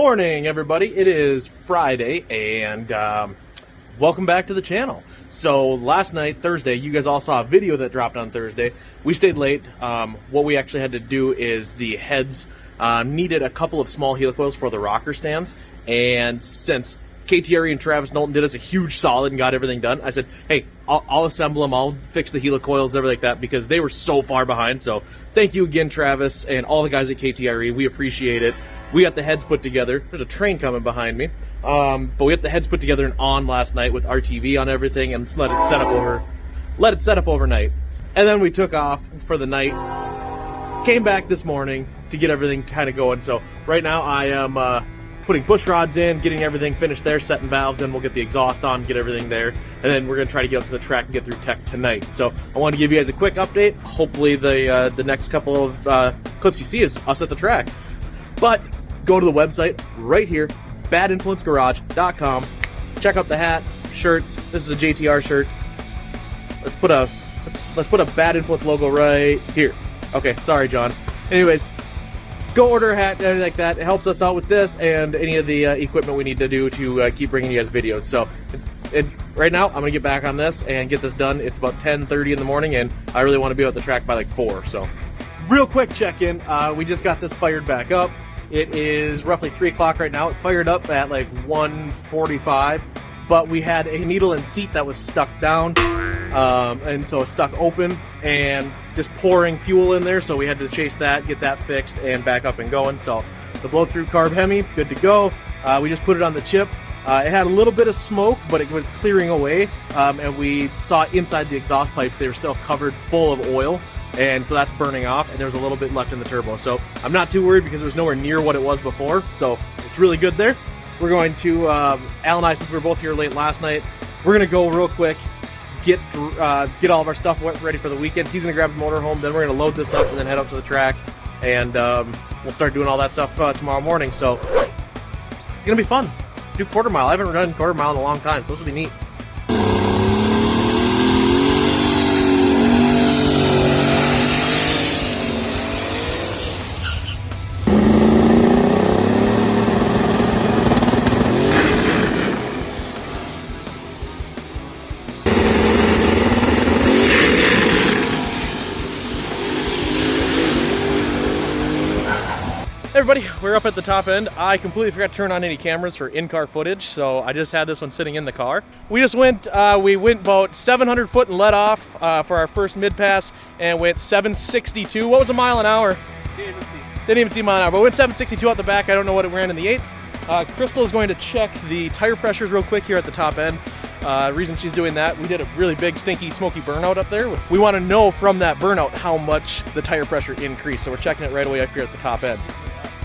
morning, everybody. It is Friday, and welcome back to the channel. So last night, Thursday, you guys all saw a video that dropped on Thursday. We stayed late. What we actually had to do is the heads needed a couple of small helicoils for the rocker stands, and since KTRE and Travis Knowlton did us a huge solid and got everything done, I said, hey, I'll assemble them, I'll fix the helicoils, everything like that, because they were so far behind. So thank you again, Travis, and all the guys at KTRE. We appreciate it. We got the heads put together. There's a train coming behind me. But we got the heads put together and on last night with RTV on everything, and let it set up overnight. And then we took off for the night. Came back this morning to get everything kind of going. So right now I am putting bush rods in, getting everything finished there, setting valves, then we'll get the exhaust on, get everything there, and then we're going to try to get up to the track and get through tech tonight. So I want to give you guys a quick update. Hopefully the next couple of clips you see is us at the track. But go to the website right here, badinfluencegarage.com. Check out the hat, shirts. This is a JTR shirt. Let's put a Bad Influence logo right here. Okay, sorry, John. Anyways, go order a hat and everything like that. It helps us out with this and any of the equipment we need to do to keep bringing you guys videos. So right now, I'm going to get back on this and get this done. It's about 10:30 in the morning, and I really want to be at the track by like 4. So real quick check-in. We just got this fired back up. It is roughly 3 o'clock right now. It fired up at like 1:45, but we had a needle and seat that was stuck down, and so it's stuck open and just pouring fuel in there, so we had to chase that, get that fixed, and back up and going. So the blow-through carb Hemi, good to go. We just put it on the chip. It had a little bit of smoke, but it was clearing away, and we saw inside the exhaust pipes, they were still covered full of oil. And so that's burning off, and there's a little bit left in the turbo. So I'm not too worried because it was nowhere near what it was before. So it's really good there. We're going to, Al and I, since we were both here late last night, we're going to go real quick, get all of our stuff ready for the weekend. He's going to grab the motorhome, then we're going to load this up and then head up to the track. And we'll start doing all that stuff tomorrow morning. So it's going to be fun. Do quarter mile. I haven't done quarter mile in a long time, so this will be neat. Everybody, we're up at the top end. I completely forgot to turn on any cameras for in-car footage, so I just had this one sitting in the car. We just went, about 700 foot and let off for our first mid-pass, and went 762. What was a mile an hour? Didn't even see mile an hour, but we went 762 out the back. I don't know what it ran in the 8th. Crystal is going to check the tire pressures real quick here at the top end. Reason she's doing that, we did a really big, stinky, smoky burnout up there. We want to know from that burnout how much the tire pressure increased, so we're checking it right away up here at the top end.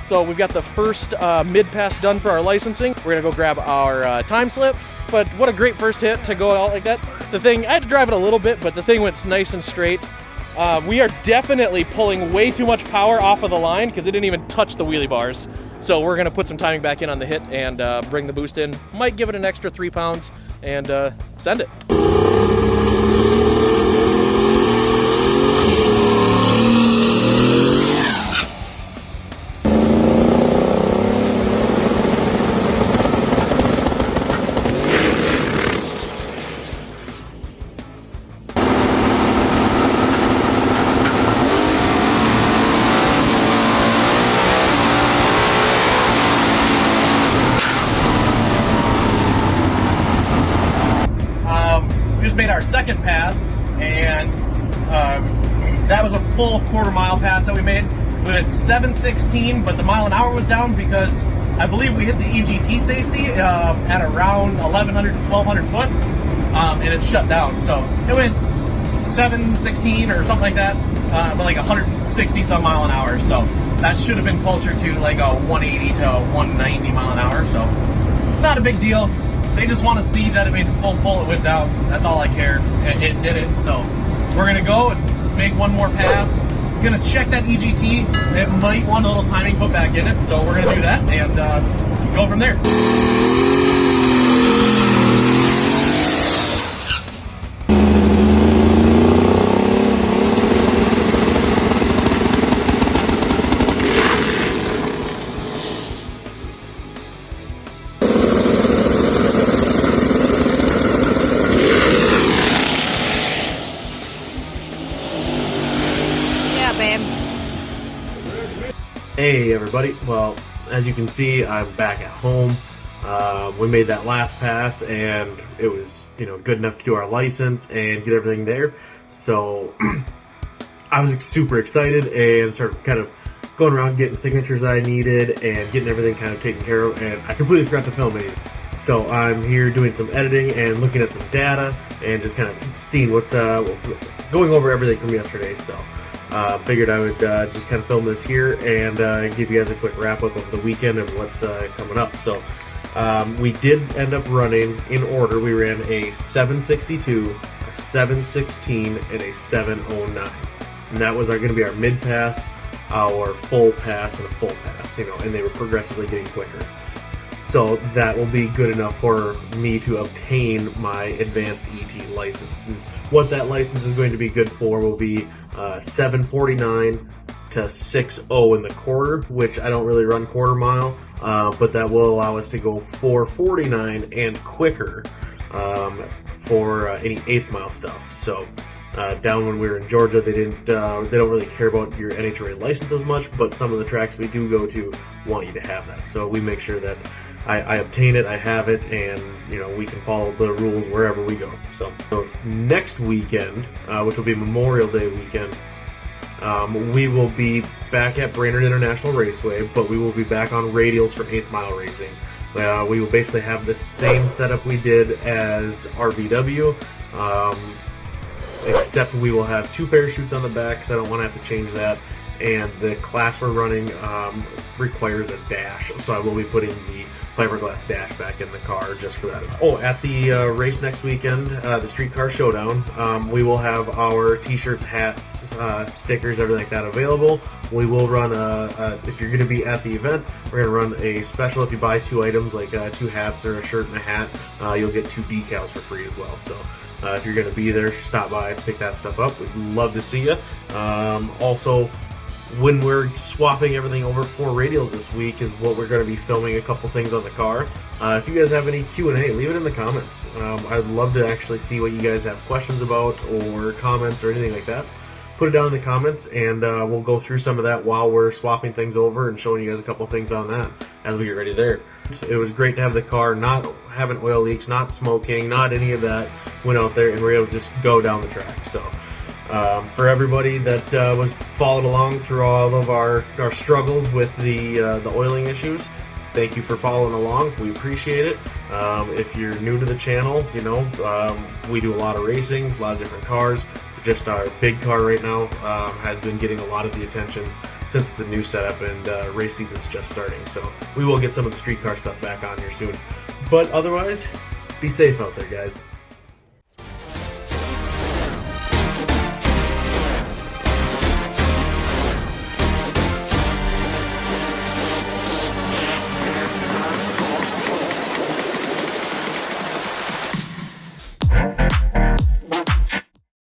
So we've got the first mid-pass done for our licensing. We're gonna go grab our time slip, but what a great first hit to go out like that. The thing, I had to drive it a little bit, but the thing went nice and straight. We are definitely pulling way too much power off of the line because it didn't even touch the wheelie bars. So we're gonna put some timing back in on the hit and bring the boost in. Might give it an extra 3 pounds and send it. Made our second pass, and that was a full quarter mile pass that we made. We went 7:16, but the mile an hour was down because I believe we hit the EGT safety at around 1,100 to 1,200 foot, and it shut down. So it went 7:16 or something like that, but like 160 some mile an hour. So that should have been closer to like a 180 to 190 mile an hour. So not a big deal. They just want to see that it made the full pull, it went down. That's all I care. It did it. So we're going to go and make one more pass. Going to check that EGT. It might want a little timing put back in it. So we're going to do that and go from there. Hey everybody, well, as you can see, I'm back at home. We made that last pass and it was, good enough to do our license and get everything there. So I was super excited and started kind of going around getting signatures that I needed and getting everything kind of taken care of, and I completely forgot to film anything. So I'm here doing some editing and looking at some data and just kind of seeing going over everything from yesterday. So figured I would just kind of film this here and give you guys a quick wrap up of the weekend and what's coming up. So we did end up running in order. We ran a 762, a 716, and a 709. And that was going to be our mid pass, our full pass, and a full pass, and they were progressively getting quicker. So that will be good enough for me to obtain my advanced ET license. And what that license is going to be good for will be 749 to 60 in the quarter, which I don't really run quarter mile, but that will allow us to go 449 and quicker for any eighth mile stuff. So down when we were in Georgia, they don't really care about your NHRA license as much, but some of the tracks we do go to want you to have that. So we make sure that I obtain it, I have it, and we can follow the rules wherever we go. So next weekend, which will be Memorial Day weekend, we will be back at Brainerd International Raceway, but we will be back on radials for 8th mile racing. We will basically have the same setup we did as RVW, except we will have 2 parachutes on the back because I don't want to have to change that, and the class we're running requires a dash, so I will be putting the fiberglass dash back in the car just for that. Oh, at the race next weekend, the Streetcar Showdown, we will have our t-shirts, hats, stickers, everything like that available. We will run if you're going to be at the event, we're going to run a special. If you buy 2 items, like 2 hats or a shirt and a hat, you'll get 2 decals for free as well. So if you're going to be there, stop by, pick that stuff up. We'd love to see you. Also, when we're swapping everything over for radials this week is what we're going to be filming a couple things on the car. If you guys have any Q&A, leave it in the comments. I'd love to actually see what you guys have questions about or comments or anything like that. Put it down in the comments and we'll go through some of that while we're swapping things over and showing you guys a couple things on that as we get ready there. It was great to have the car not having oil leaks, not smoking, not any of that. Went out there and we were able to just go down the track. So for everybody that was followed along through all of our struggles with the oiling issues, thank you for following along. We appreciate it. If you're new to the channel, we do a lot of racing, a lot of different cars. Just our big car right now has been getting a lot of the attention since it's a new setup and race season's just starting. So we will get some of the street car stuff back on here soon. But otherwise, be safe out there, guys.